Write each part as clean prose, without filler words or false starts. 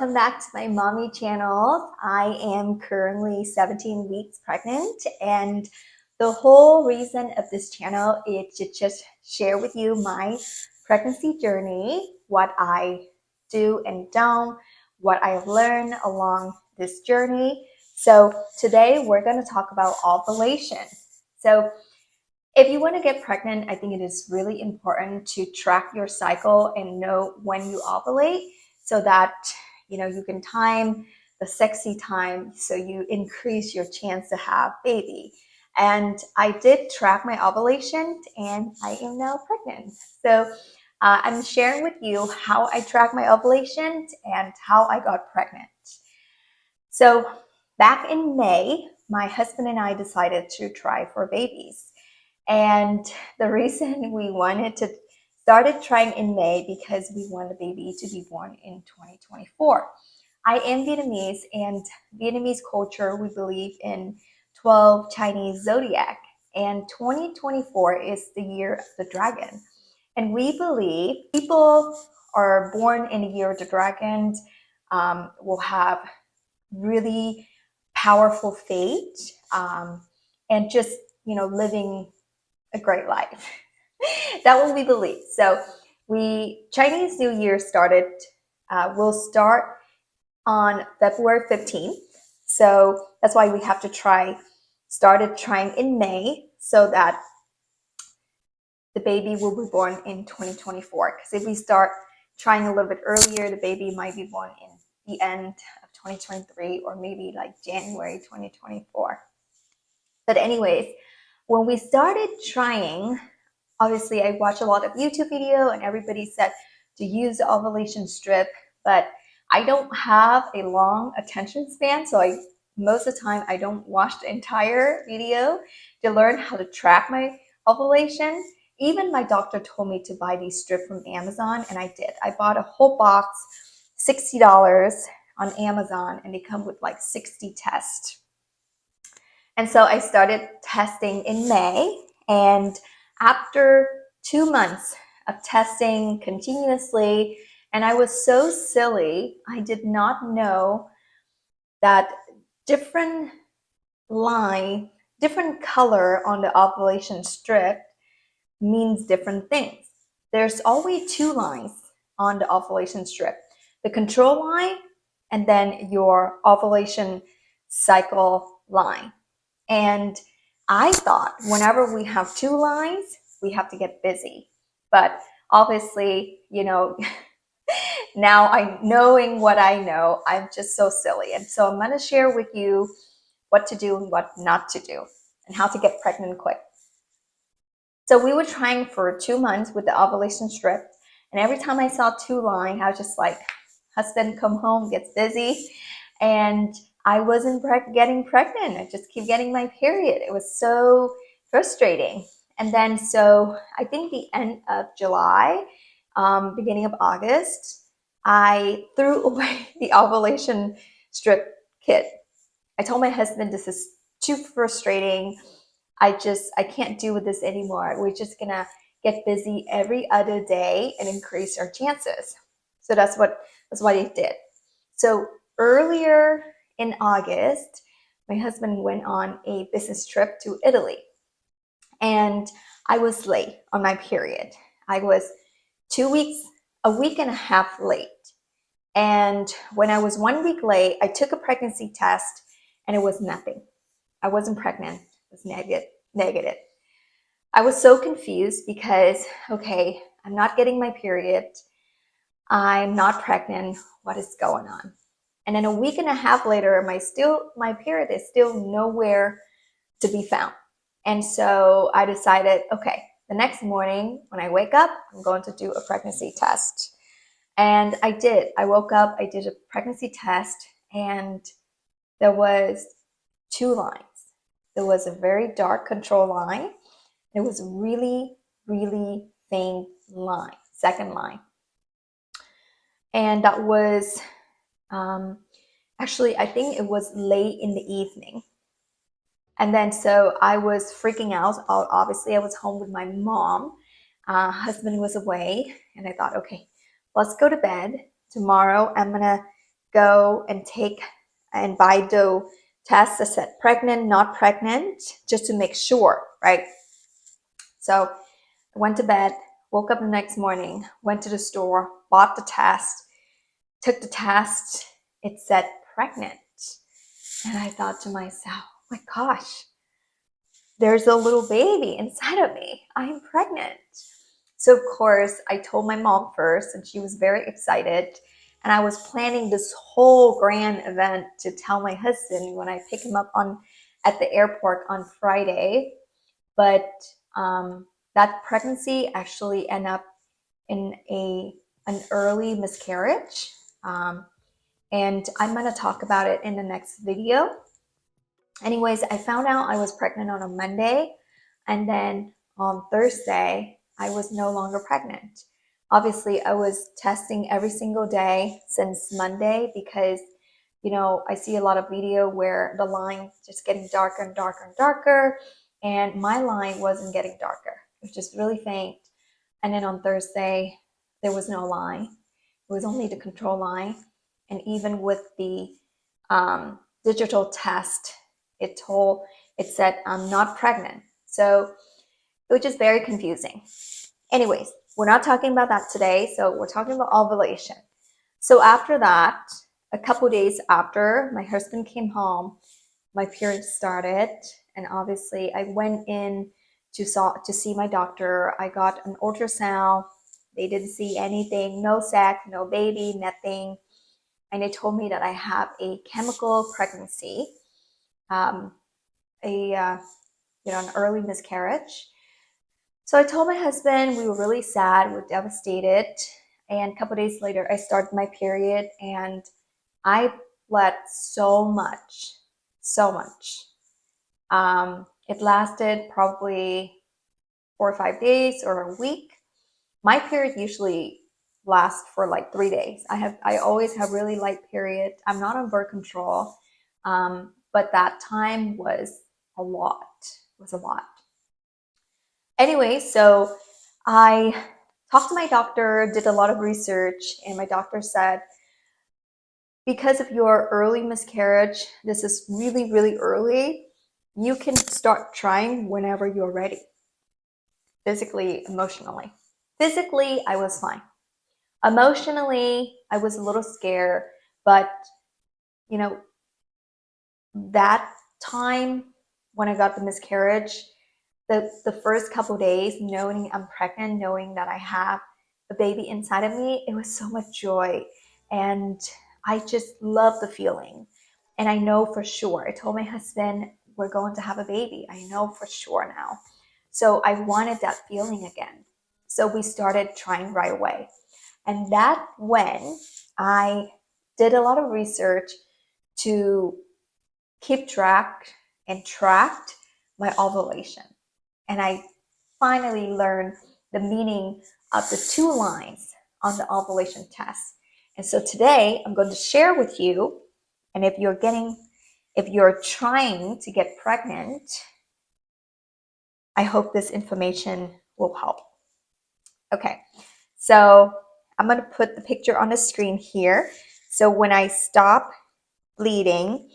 welcome back to my mommy channel. I am currently 17 weeks pregnant, and the whole reason of this channel is to just share with you my pregnancy journey, what I do and don't, what I've learned along this journey. So today we're going to talk about ovulation. So if you want to get pregnant, I think it is really important to track your cycle and know when you ovulate so that you can time the sexy time so you increase your chance to have baby. And I did track my ovulation and I am now pregnant. So I'm sharing with you how I track my ovulation and how I got pregnant. So back in May, my husband and I decided to try for babies. And the reason we started trying in May because we want the baby to be born in 2024. I am Vietnamese, and Vietnamese culture, we believe in 12 Chinese zodiac, and 2024 is the year of the dragon. And we believe people are born in the year of the dragon will have really powerful fate and just, living a great life. That's what we believe. So Chinese New Year will start on February 15th. So that's why we have to started trying in May so that the baby will be born in 2024. Because if we start trying a little bit earlier, the baby might be born in the end of 2023 or maybe like January 2024. But anyways, when we started trying, obviously I watched a lot of YouTube video and everybody said to use the ovulation strip, but I don't have a long attention span, so most of the time I don't watch the entire video to learn how to track my ovulation. Even my doctor told me to buy these strips from Amazon, and I did. I bought a whole box, $60 on Amazon, and they come with like 60 tests. And so I started testing in May, and after 2 months of testing continuously, and I was so silly, I did not know that different color on the ovulation strip means different things. There's always two lines on the ovulation strip, the control line and then your ovulation cycle line. And I thought whenever we have two lines, we have to get busy. But obviously, now knowing what I know, I'm just so silly. And so I'm going to share with you what to do and what not to do and how to get pregnant quick. So we were trying for 2 months with the ovulation strip. And every time I saw two lines, I was just like, husband come home, gets busy. And I wasn't getting pregnant. I just keep getting my period. It was so frustrating. And then so I think the end of July, beginning of August, I threw away the ovulation strip kit. I told my husband, this is too frustrating. I can't do with this anymore. We're just gonna get busy every other day and increase our chances. So that's what I did. So earlier in August, my husband went on a business trip to Italy, and I was late on my period. I was a week and a half late. And when I was 1 week late, I took a pregnancy test and it was nothing. I wasn't pregnant. It was negative. I was so confused because, okay, I'm not getting my period. I'm not pregnant. What is going on? And then a week and a half later, my period is still nowhere to be found. And so I decided, okay, the next morning when I wake up, I'm going to do a pregnancy test. And I did. I woke up, I did a pregnancy test, and there was two lines. There was a very dark control line. There was a really, really faint line, second line. And that was actually, I think it was late in the evening. And then so I was freaking out. Obviously, I was home with my mom. Husband was away. And I thought, okay, let's go to bed. Tomorrow, I'm going to go and take and buy the test that said pregnant, not pregnant, just to make sure, right? So I went to bed, woke up the next morning, went to the store, bought the test, took the test. It said pregnant. And I thought to myself, oh my gosh, there's a little baby inside of me. I'm pregnant. So of course, I told my mom first, and she was very excited. And I was planning this whole grand event to tell my husband when I pick him up at the airport on Friday. But that pregnancy actually ended up in an early miscarriage. And I'm going to talk about it in the next video. Anyways, I found out I was pregnant on a Monday, and then on Thursday, I was no longer pregnant. Obviously, I was testing every single day since Monday because, you know, I see a lot of video where the line just getting darker and darker and darker, and my line wasn't getting darker. It was just really faint. And then on Thursday, there was no line. It was only the control line. And even with the digital test, it said I'm not pregnant. So it was just very confusing. Anyways, we're not talking about that today. So we're talking about ovulation. So after that, a couple days after my husband came home, my period started. And obviously I went in to see my doctor. I got an ultrasound. They didn't see anything, no sac, no baby, nothing. And they told me that I have a chemical pregnancy, an early miscarriage. So I told my husband. We were really sad, we were devastated. And a couple days later, I started my period, and I bled so much. It lasted probably 4 or 5 days or a week. My period usually lasts for like 3 days. I always have really light period. I'm not on birth control, but that time was a lot. It was a lot. Anyway, so I talked to my doctor, did a lot of research, and my doctor said, because of your early miscarriage, this is really, really early, you can start trying whenever you're ready, physically, emotionally. Physically, I was fine. Emotionally, I was a little scared, but you know, that time when I got the miscarriage, the first couple days, knowing I'm pregnant, knowing that I have a baby inside of me, it was so much joy. And I just love the feeling. And I know for sure, I told my husband, we're going to have a baby. I know for sure now. So I wanted that feeling again. So we started trying right away. And that's when I did a lot of research to keep track and tracked my ovulation. And I finally learned the meaning of the 2 lines on the ovulation test. And so today I'm going to share with you, and if you're trying to get pregnant, I hope this information will help. Okay, so I'm going to put the picture on the screen here. So when I stopped bleeding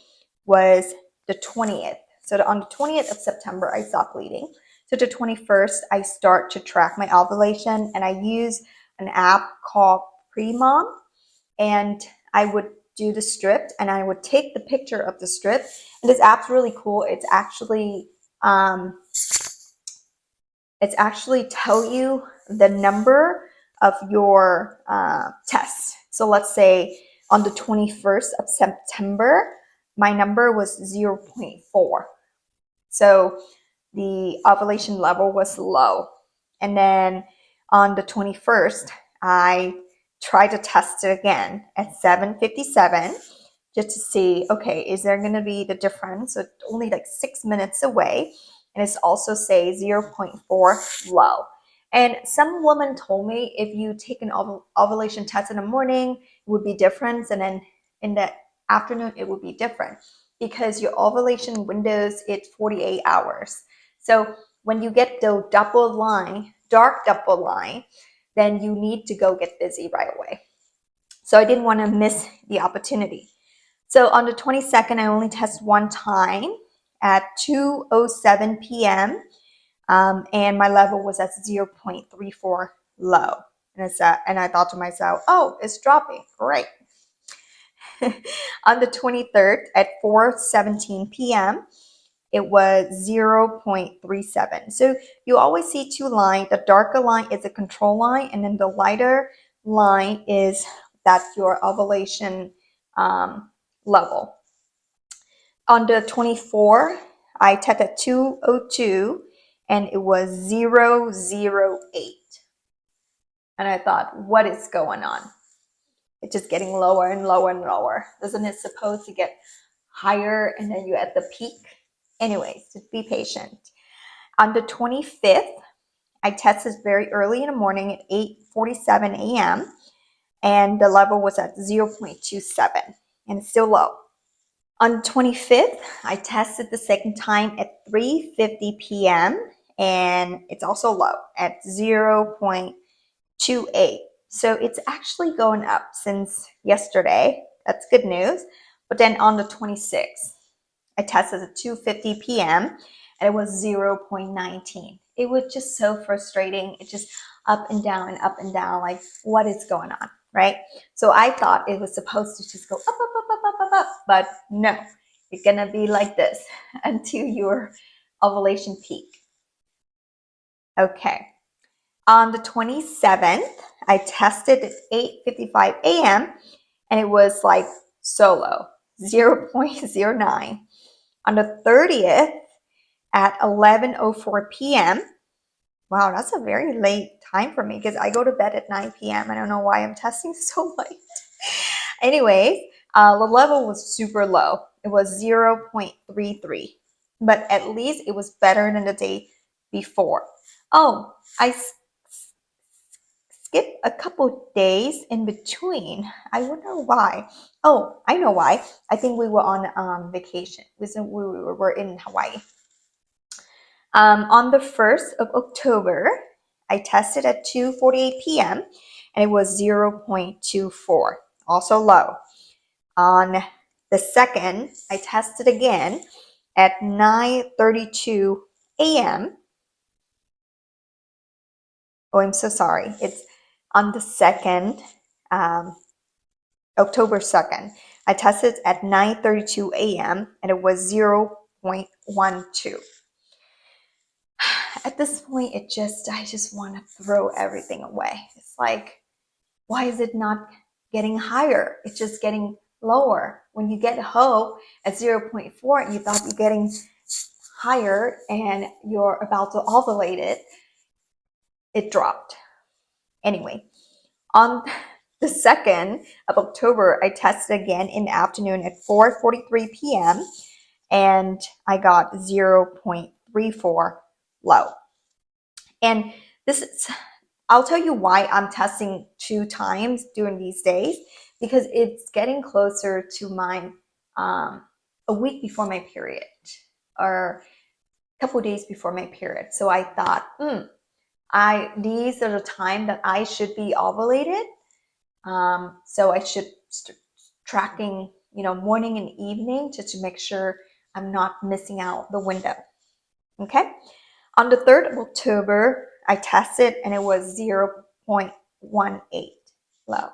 was the 20th. So on the 20th of September, I stopped bleeding. So the 21st, I start to track my ovulation, and I use an app called Premom, and I would do the strip, and I would take the picture of the strip. And this app's really cool. It's actually tell you the number of your tests. So let's say on the 21st of September, my number was 0.4. So the ovulation level was low. And then on the 21st, I tried to test it again at 7:57 just to see, okay, is there going to be the difference? So it's only like 6 minutes away. And it's also say 0.4 low. And some woman told me if you take an ovulation test in the morning, it would be different. And then in the afternoon, it would be different because your ovulation windows, it's 48 hours. So when you get the double line, dark double line, then you need to go get busy right away. So I didn't want to miss the opportunity. So on the 22nd, I only tested one time at 2:07 p.m. And my level was at 0.34 low. And I thought to myself, oh, it's dropping. Great. On the 23rd at 4:17 p.m., it was 0.37. So you always see two lines. The darker line is a control line, and then the lighter line is that's your ovulation level. On the 24th, I tested 2:02, and it was 0.08. And I thought, what is going on? It's just getting lower and lower and lower. Isn't it supposed to get higher and then you're at the peak? Anyways, just be patient. On the 25th, I tested very early in the morning at 8:47 a.m. and the level was at 0.27 and it's still low. On the 25th, I tested the second time at 3:50 p.m. and it's also low at 0.28. So it's actually going up since yesterday. That's good news. But then on the 26th, I tested at 2:50 p.m. and it was 0.19. It was just so frustrating. It just up and down and up and down. Like, what is going on, right? So I thought it was supposed to just go up, up, up, up, up, up, up. But no, it's going to be like this until your ovulation peak. Okay. On the 27th, I tested at 8:55 a.m. and it was like so low, 0.09. On the 30th at 11:04 p.m. Wow, that's a very late time for me because I go to bed at 9 p.m. I don't know why I'm testing so late. Anyways, the level was super low. It was 0.33, but at least it was better than the day before. Oh, I skipped a couple days in between. I wonder why. Oh, I know why. I think we were on vacation. We were in Hawaii. On the 1st of October, I tested at 2:48 p.m. and it was 0.24, also low. On the 2nd, I tested again at 9:32 a.m. Oh, I'm so sorry. It's on the 2nd, October 2nd. I tested at 9:32 a.m. and it was 0.12. At this point, I just want to throw everything away. It's like, why is it not getting higher? It's just getting lower. When you get HO at 0.4 and you thought you're getting higher and you're about to ovulate it, it dropped. Anyway, on the 2nd of October, I tested again in the afternoon at 4:43 p.m. and I got 0.34 low. And this is, I'll tell you why I'm testing 2 times during these days, because it's getting closer to my a week before my period or a couple days before my period. So I thought, these are the time that I should be ovulated. So I should start tracking, morning and evening just to make sure I'm not missing out the window. Okay. On the 3rd of October, I tested and it was 0.18 low.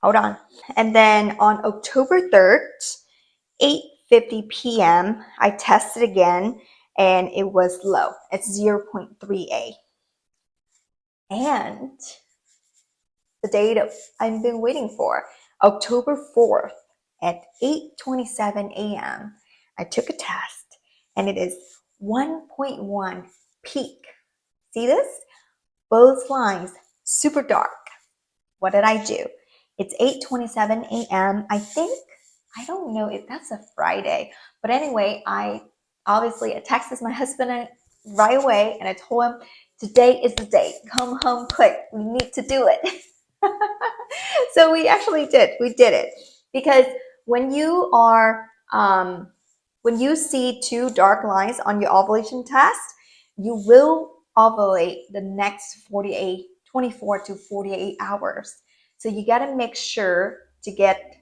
Hold on. And then on October 3rd, 8:50 p.m., I tested again and it was low. It's 0.38. And the date I've been waiting for, October 4th at 8:27 a.m., I took a test and it is 1.1 peak. See this? Both lines super dark. What did I do? It's 8:27 a.m. I don't know if that's a Friday, but anyway, I texted my husband right away and I told him, today is the day. Come home quick. We need to do it. So we actually did. We did it because when you see 2 dark lines on your ovulation test, you will ovulate the next 24 to 48 hours. So you got to make sure to get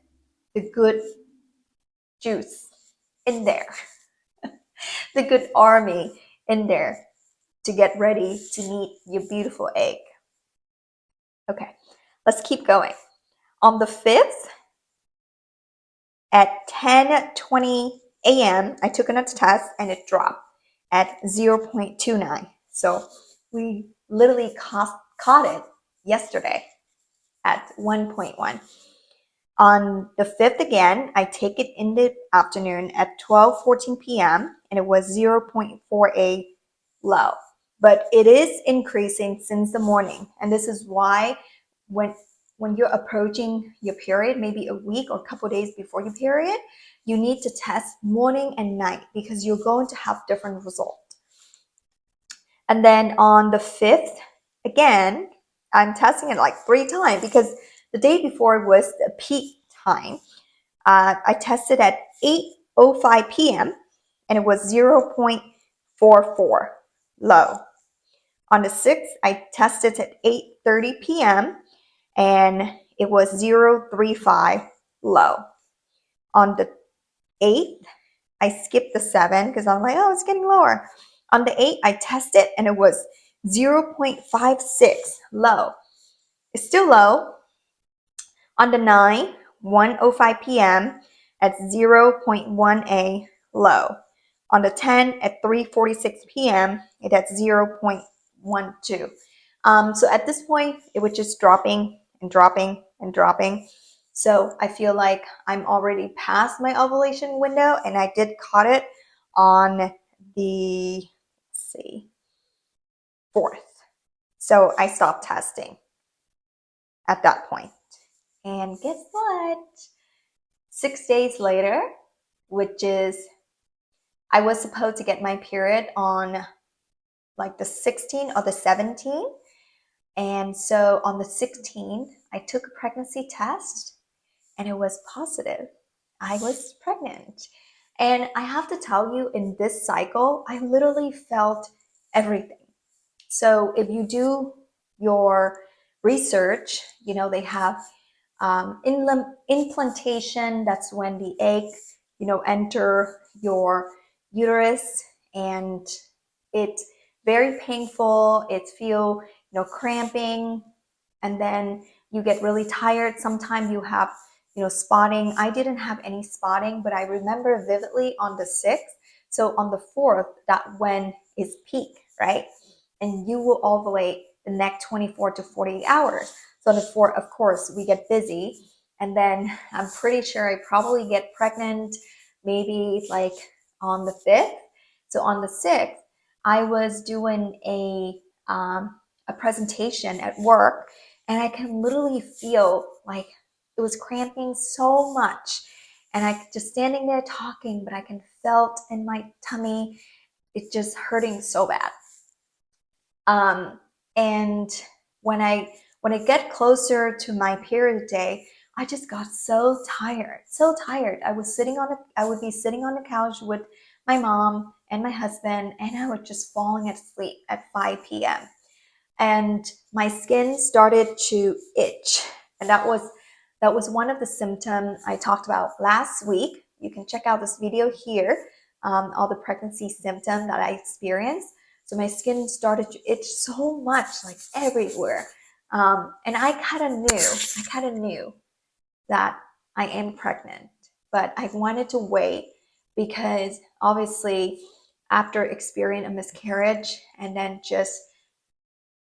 the good juice in there, the good army in there to get ready to meet your beautiful egg. Okay, let's keep going. On the 5th at 10:20 a.m., I took another test and it dropped at 0.29. So we literally caught it yesterday at 1.1. On the 5th again, I take it in the afternoon at 12:14 p.m. and it was 0.48 low. But it is increasing since the morning. And this is why when you're approaching your period, maybe a week or a couple days before your period, you need to test morning and night because you're going to have different results. And then on the 5th, again, I'm testing it like 3 times because the day before was the peak time. I tested at 8:05 p.m. and it was 0.44 low. On the 6th, I tested at 8:30 p.m. and it was 0.35 low. On the 8th, I skipped the 7 because I'm like, oh, it's getting lower. On the 8th, I tested and it was 0.56 low. It's still low. On the 9th, 1:05 p.m. at 0.1A low. On the 10th at 3:46 p.m. it at 0.12. So at this point, it was just dropping and dropping and dropping. So I feel like I'm already past my ovulation window, and I did caught it on the, let's see, 4th. So I stopped testing at that point. And guess what? 6 days later, which is, I was supposed to get my period on like the 16th or the 17th. And so on the 16th, I took a pregnancy test and it was positive. I was pregnant. And I have to tell you, in this cycle, I literally felt everything. So if you do your research, you know, they have implantation. That's when the egg, enter your uterus, and it's very painful. It feel, cramping, and then you get really tired. Sometimes you have, spotting. I didn't have any spotting, but I remember vividly on the 6th. So on the 4th, that when is peak, right? And you will ovulate the next 24 to 48 hours. So on the 4th, of course, we get busy. And then I'm pretty sure I probably get pregnant maybe like on the 5th. So on the 6th, I was doing a presentation at work, and I can literally feel like it was cramping so much. And I just standing there talking, but I can felt in my tummy, it just hurting so bad. And when I get closer to my period day, I just got so tired, so tired. I would be sitting on the couch with my mom and my husband, and I was just falling asleep at 5 p.m. And my skin started to itch, and that was one of the symptoms I talked about last week. You can check out this video here, all the pregnancy symptoms that I experienced. So my skin started to itch so much, like everywhere. And I kind of knew that I am pregnant, but I wanted to wait because obviously after experiencing a miscarriage and then just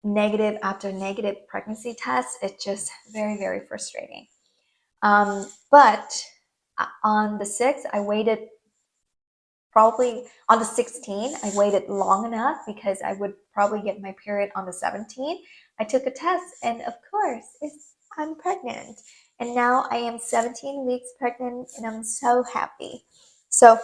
negative after negative pregnancy tests, it's just very, very frustrating. But on the 6th, I waited. Probably on the 16th, I waited long enough because I would probably get my period on the 17th. I took a test, and of course, I'm pregnant. And now I am 17 weeks pregnant, and I'm so happy. So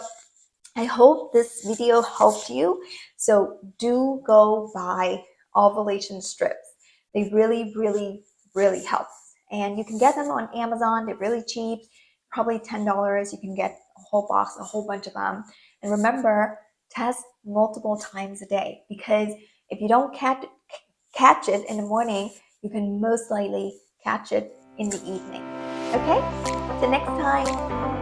I hope this video helped you. So do go buy ovulation strips. They really, really, really help. And you can get them on Amazon. They're really cheap, probably $10. You can get a whole box, a whole bunch of them. And remember, test multiple times a day, because if you don't catch it in the morning, you can most likely catch it in the evening. Okay, so next time.